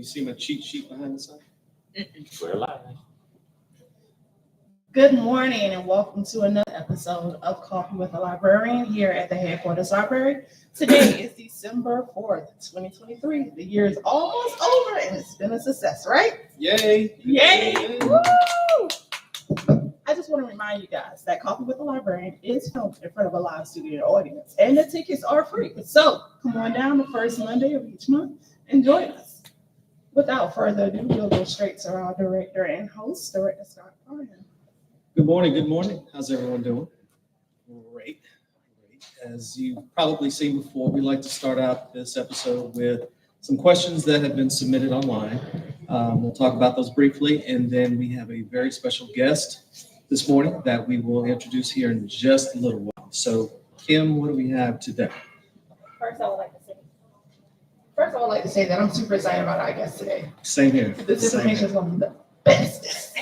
you see my cheat sheet behind the sign? We're live. Good morning and welcome to another episode of Coffee with a Librarian here at the Headquarters Library. Today is December 4th, 2023. The year is almost over and it's been a success, right? Yay! Yay! Woo! I just want to remind you guys that Coffee with a Librarian is filmed in front of a live studio audience and the tickets are free. So come on down the first Monday of each month and join us. Without further ado, we'll go straight to our director and host, Director Scott Parham. Good morning. Good morning. How's everyone doing? Great. As you've probably seen before, we like to start out this episode with some questions that have been submitted online. We'll talk about those briefly, and then we have a very special guest this morning that we will introduce here in just a little while. So, Kim, what do we have today? First, I would like to say that I'm super excited about our guest today. Same here. This Same information here. is going to be the best.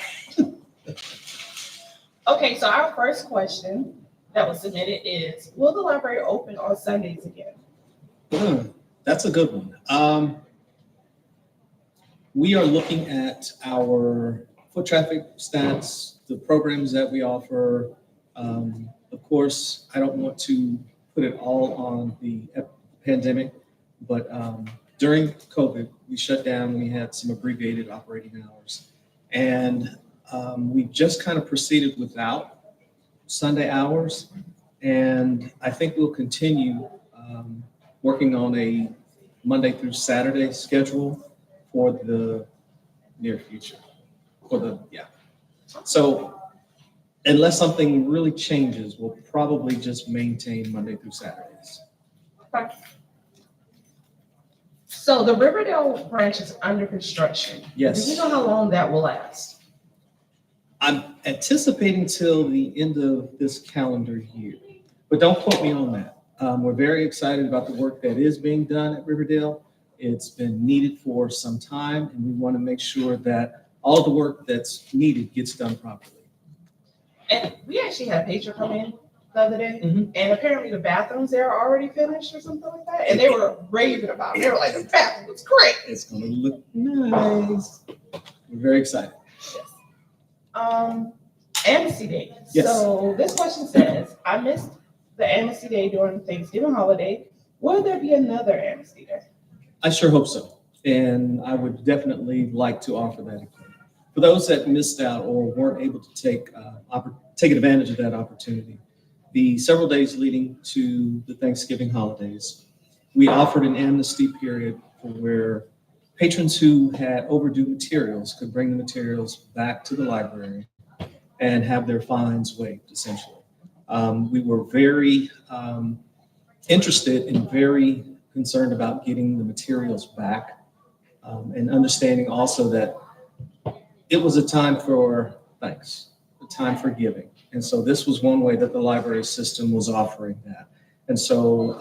Okay, so our first question that was submitted is, will the library open on Sundays again? That's a good one. We are looking at our foot traffic stats, the programs that we offer. Of course, I don't want to put it all on the pandemic, but during COVID, we shut down. We had some abbreviated operating hours, and we just kind of proceeded without Sunday hours, and I think we'll continue working on a Monday through Saturday schedule for the near future. So unless something really changes, we'll probably just maintain Monday through Saturdays. Okay. So the Riverdale branch is under construction. Yes. Do you know how long that will last? I'm anticipating till the end of this calendar year, but don't quote me on that. We're very excited about the work that is being done at Riverdale. It's been needed for some time, and we want to make sure that all the work that's needed gets done properly. And we actually had a patron come in the other day, Mhm. and apparently the bathrooms there are already finished or something like that, and they were raving about it. They were like, the bathroom was great. It's going to look nice. We're very excited. Amnesty Day. Yes. So this question says, I missed the Amnesty Day during the Thanksgiving holiday. Will there be another Amnesty Day? I sure hope so, and I would definitely like to offer that again. For those that missed out or weren't able to take advantage of that opportunity, the several days leading to the Thanksgiving holidays, we offered an amnesty period where patrons who had overdue materials could bring the materials back to the library and have their fines waived, essentially. We were very interested and very concerned about getting the materials back and understanding also that it was a time for thanks, a time for giving. And so this was one way that the library system was offering that. And so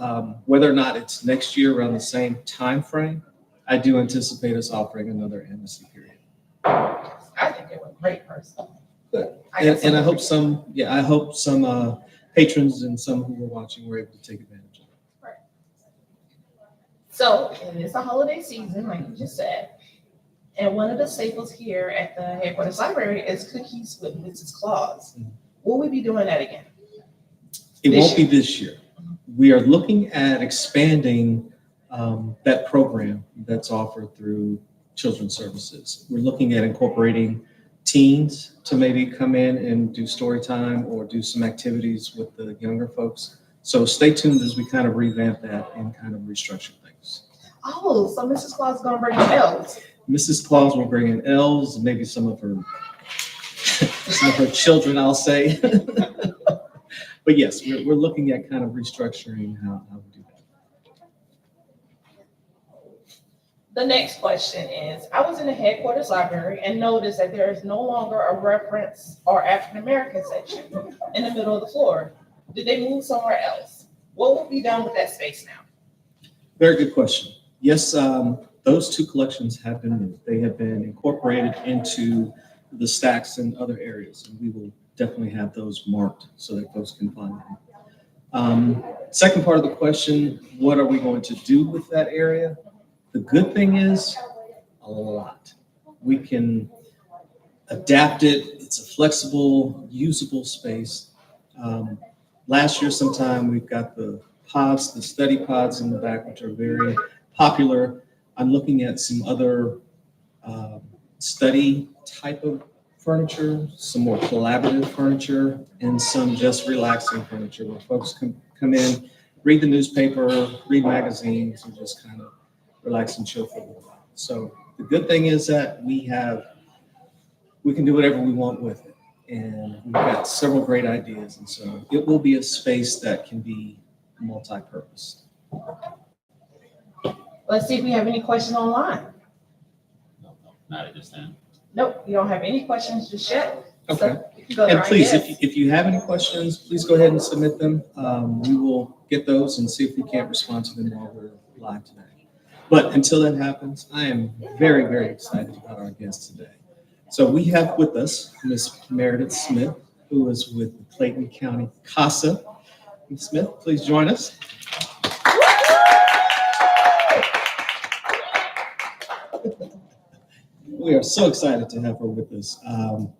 whether or not it's next year around the same time frame, I do anticipate us offering another amnesty period. I think it was great personally. Good. And I hope some patrons and some who were watching were able to take advantage of it. Right. So it is the holiday season, like you just said. And one of the staples here at the Headquarters Library is cookies with Mrs. Claus. Mhm. Will we be doing that again? It This won't be this year. We are looking at expanding that program that's offered through Children's Services. We're looking at incorporating teens to maybe come in and do story time or do some activities with the younger folks. So stay tuned as we kind of revamp that and kind of restructure things. Oh, so Mrs. Claus is gonna bring the elves. Mrs. Claus will bring in elves, maybe some of her children, I'll say. But yes, we're looking at kind of restructuring how we do that. The next question is, I was in the Headquarters Library and noticed that there is no longer a reference or African-American section in the middle of the floor. Did they move somewhere else? What will be done with that space now? Very good question. Yes, those two collections have been moved. They have been incorporated into the stacks in other areas, and we will definitely have those marked so that folks can find them. Second part of the question, what are we going to do with that area? The good thing is a lot. We can adapt it. It's a flexible, usable space. Last year sometime, we've got the pods, the study pods in the back, which are very popular. I'm looking at some other study type of furniture, some more collaborative furniture, and some just relaxing furniture where folks can come in, read the newspaper, read magazines, and just kind of relax and chill for a little while. So the good thing is that we can do whatever we want with it. And we've got several great ideas. And so it will be a space that can be multi-purpose. Let's see if we have any questions online. No, not at this time. Nope, you don't have any questions just yet. Okay. So you can go And right please, ahead. if you have any questions, please go ahead and submit them. We will get those and see if we can't respond to them while we're live today. But until that happens, I am very, very excited about our guest today. So we have with us Ms. Meredith Smith, who is with the Clayton County CASA. Ms. Smith, please join us. We are so excited to have her with us. I'm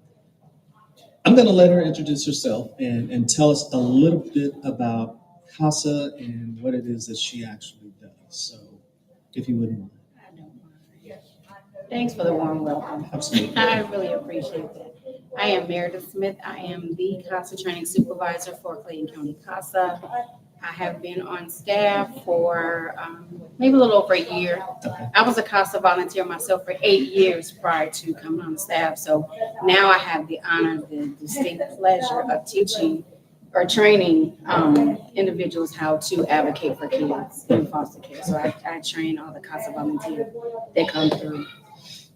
going to let her introduce herself and tell us a little bit about CASA and what it is that she actually does. So if you wouldn't mind. I don't mind. Thanks for the warm welcome. Absolutely. I really appreciate that. I am Meredith Smith. I am the CASA training supervisor for Clayton County CASA. I have been on staff for maybe a little over a year. Okay. I was a CASA volunteer myself for 8 years prior to coming on staff. So now I have the honor, the distinct pleasure of teaching or training individuals how to advocate for kids in foster care. So I train all the CASA volunteers that come through.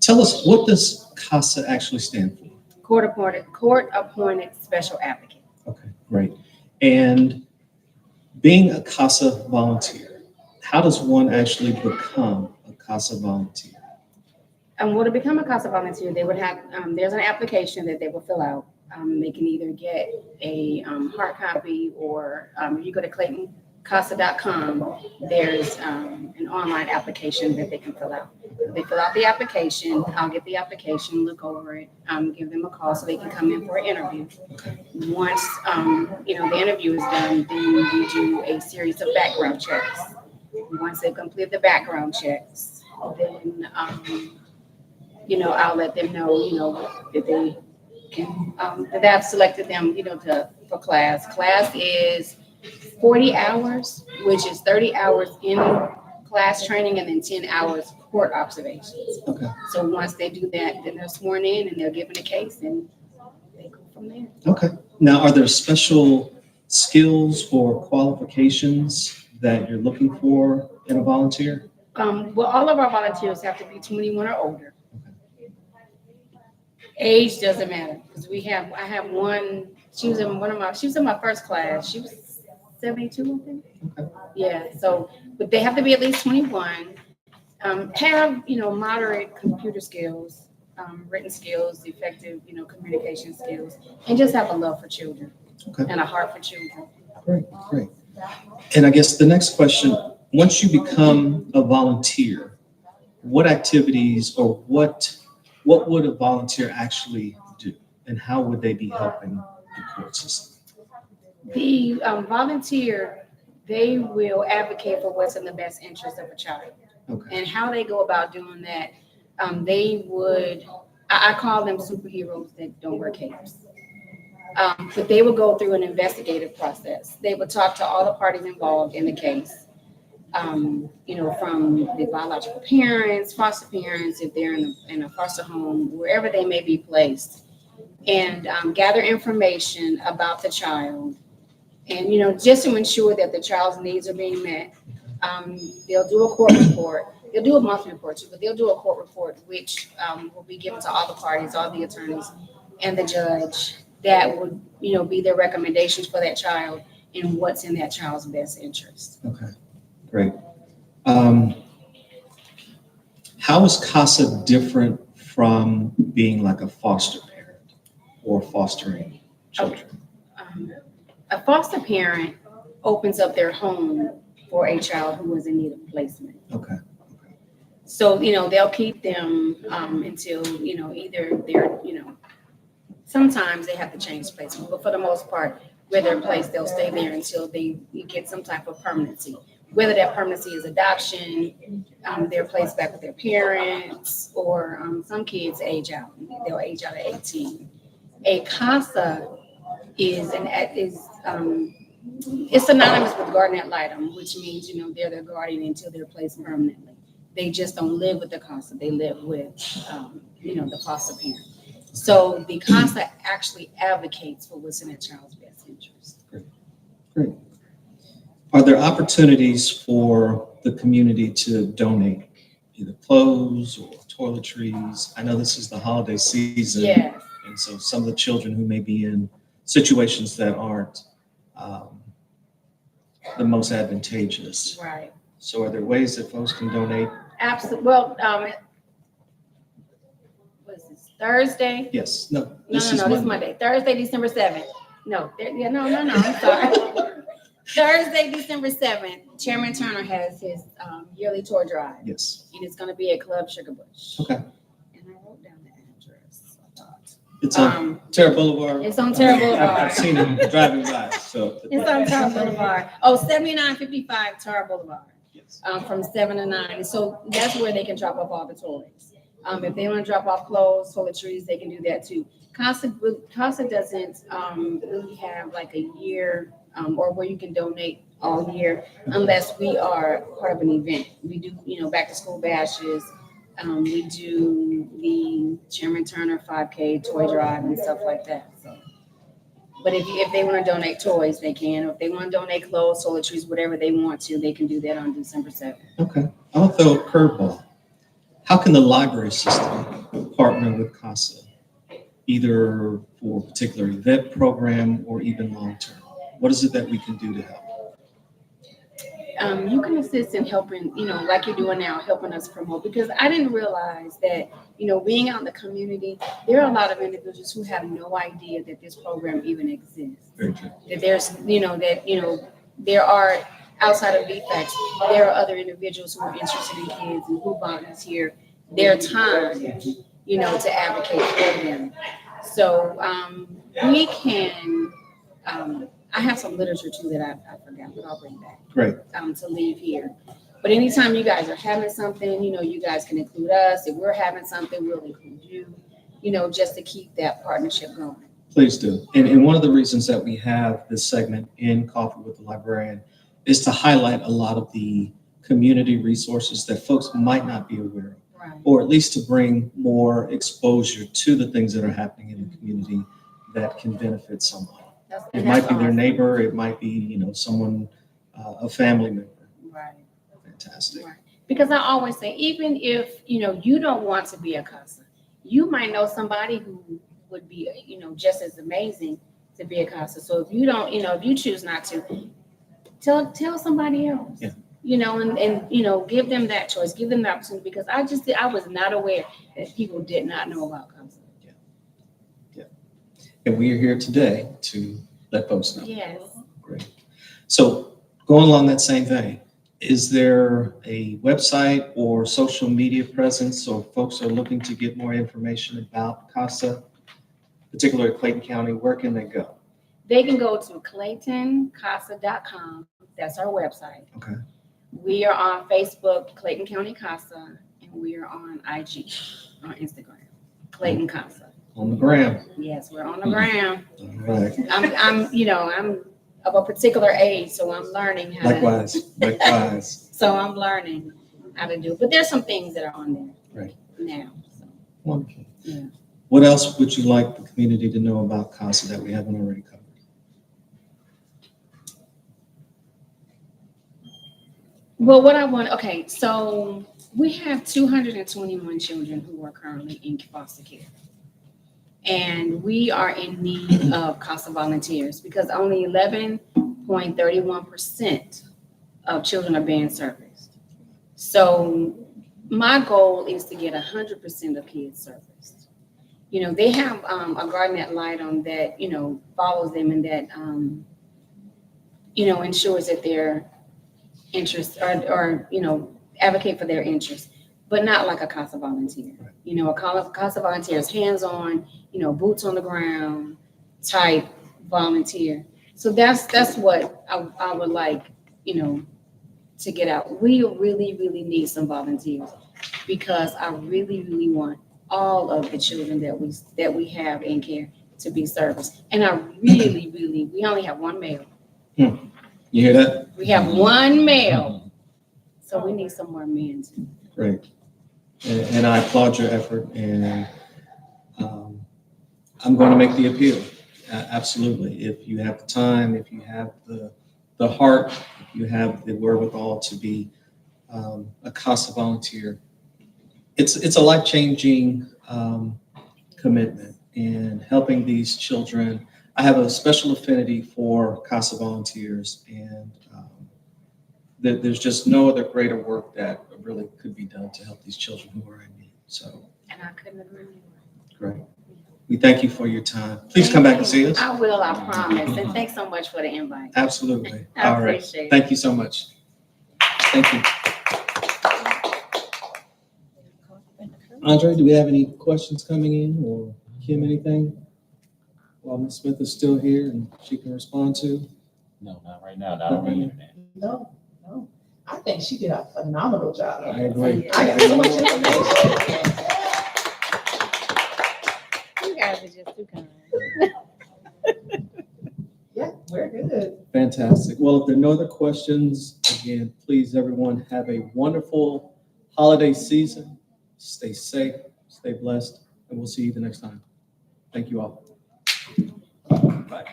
Tell us, what does CASA actually stand for? Court appointed special advocate. Okay, great. And being a CASA volunteer, how does one actually become a CASA volunteer? And well, to become a CASA volunteer, they would have, there's an application that they will fill out. They can either get a hard copy or if you go to ClaytonCasa.com, there's an online application that they can fill out. They fill out the application, I'll get the application, look over it, give them a call so they can come in for an interview. Once, the interview is done, then we do a series of background checks. Once they complete the background checks, then, I'll let them know, if they can, that I've selected them, for class. Class is 40 hours, which is 30 hours in class training and then 10 hours court observations. Okay. So once they do that, then they're sworn in and they're given a case and they go from there. Okay. Now, are there special skills or qualifications that you're looking for in a volunteer? Well, all of our volunteers have to be 21 or older. Age doesn't matter because I have one. She was in my first class. She was 72, I think. Okay. Yeah. So, but they have to be at least 21. Have moderate computer skills, written skills, effective communication skills, and just have a love for children and a heart for children. Great. And I guess the next question: once you become a volunteer, what activities or what would a volunteer actually do, and how would they be helping the court system? The volunteer, they will advocate for what's in the best interest of a child. Okay. And how they go about doing that, I call them superheroes that don't wear capes. But they will go through an investigative process. They will talk to all the parties involved in the case. From the biological parents, foster parents, if they're in a foster home, wherever they may be placed, and gather information about the child. And, just to ensure that the child's needs are being met, they'll do a court report. They'll do a monthly report too, but they'll do a court report, which will be given to all the parties, all the attorneys, and the judge. That would, be their recommendations for that child and what's in that child's best interest. Okay. Great. How is CASA different from being like a foster parent or fostering children? A foster parent opens up their home for a child who is in need of placement. Okay. So, they'll keep them until, either they're, sometimes they have to change placement, but for the most part, where they're placed, they'll stay there until they get some type of permanency. Whether that permanency is adoption, they're placed back with their parents, or some kids age out. They'll age out at 18. A CASA is it's synonymous with guardian ad litem, which means, they're their guardian until they're placed permanently. They just don't live with the CASA. They live with, the foster parent. So the CASA actually advocates for what's in a child's best interest. Great. Are there opportunities for the community to donate either clothes or toiletries? I know this is the holiday season. Yes. And so some of the children who may be in situations that aren't the most advantageous. Right. So are there ways that folks can donate? Absolutely. Well, what is this, Thursday? Yes. No. No, This this is is Monday. Thursday, December 7th. No, I'm sorry. Thursday, December 7th, Chairman Turner has his yearly toy drive, Yes. and it's going to be at Club Sugar Bush. Okay. And I wrote down the address, I thought. It's on Terra Boulevard. It's on Terra Boulevard. I've seen them driving by. So It's on Terra Boulevard. Oh, 7955 Terra Boulevard, yes. from 7 to 9. And so that's where they can drop off all the toys. If they want to drop off clothes, toiletries, they can do that too. CASA doesn't really have like a year or where you can donate all year unless we are part of an event. We do, back to school bashes. We do the Chairman Turner 5K toy drive and stuff like that. So, but if they want to donate toys, they can. Or if they want to donate clothes, toiletries, whatever they want to, they can do that on December 7th. Okay. I'll throw a curveball. How can the library system partner with CASA, either for a particular event program or even long-term? What is it that we can do to help? You can assist in helping, like you're doing now, helping us promote, because I didn't realize that, being out in the community, there are a lot of individuals who have no idea that this program even exists. Very true. That there's, there are, outside of VFAX, there are other individuals who are interested in kids and who volunteer their time, to advocate for them. So we can, I have some literature too that I forgot, but I'll bring back. Great. To leave here. But anytime you guys are having something, you guys can include us. If we're having something, we'll include you, just to keep that partnership going. Please do. And one of the reasons that we have this segment in Coffee with the Librarian is to highlight a lot of the community resources that folks might not be aware of, Right. or at least to bring more exposure to the things that are happening in the community that can benefit someone. It might be their neighbor, it might be, someone, a family member. Right. Fantastic. Right. Because I always say, even if, you don't want to be a CASA, you might know somebody who would be, just as amazing to be a CASA. So if you don't, if you choose not to, tell somebody else. Yeah. And give them that choice, give them the opportunity, because I was not aware that people did not know about CASA. And we are here today to let folks know. Yes. Great. So going along that same vein, is there a website or social media presence, so if folks are looking to get more information about CASA, particularly Clayton County, where can they go? They can go to ClaytonCasa.com. That's our website. Okay. We are on Facebook, Clayton County CASA, and we are on IG, on Instagram, Clayton CASA. On the gram. Yes, we're on the gram. All right. I'm of a particular age, so I'm learning how Likewise. So I'm learning how to do it. But there's some things that are on there now. So. Wonderful. Yeah. What else would you like the community to know about CASA that we haven't already covered? Well, so we have 221 children who are currently in foster care. And we are in need of CASA volunteers because only 11.31% of children are being serviced. So my goal is to get 100% of kids serviced. They have a guardian ad litem that, follows them and that, ensures that their interests or advocate for their interests. but not like a CASA volunteer. Right. You know, a CASA volunteer is hands-on, you know, boots on the ground type volunteer. So that's what I would like, you know, to get out. We really, really need some volunteers because I really, really want all of the children that we have in care to be serviced. And I really, really, we only have one male. You hear that? We have one male, so we need some more men too. Great. And I applaud your effort, and I'm going to make the appeal. Absolutely. If you have the time, if you have the heart, if you have the wherewithal to be a CASA volunteer, it's a life-changing commitment, and helping these children. I have a special affinity for CASA volunteers, and there's just no other greater work that really could be done to help these children who are in need. So, And I couldn't agree more. great. We thank you for your time. Please come back and see us. I will, I promise. And thanks so much for the invite. Absolutely. I All right. appreciate it. Thank you so much. Thank you. Andre, do we have any questions coming in, or Kim, anything? While Ms. Smith is still here and she can respond to? No, not right now, not on the internet. No. I think she did a phenomenal job. I agree. I got so much information. You guys are just too kind. Yeah, we're good. Fantastic. Well, if there are no other questions, again, please, everyone, have a wonderful holiday season. Stay safe, stay blessed, and we'll see you the next time. Thank you all. Bye.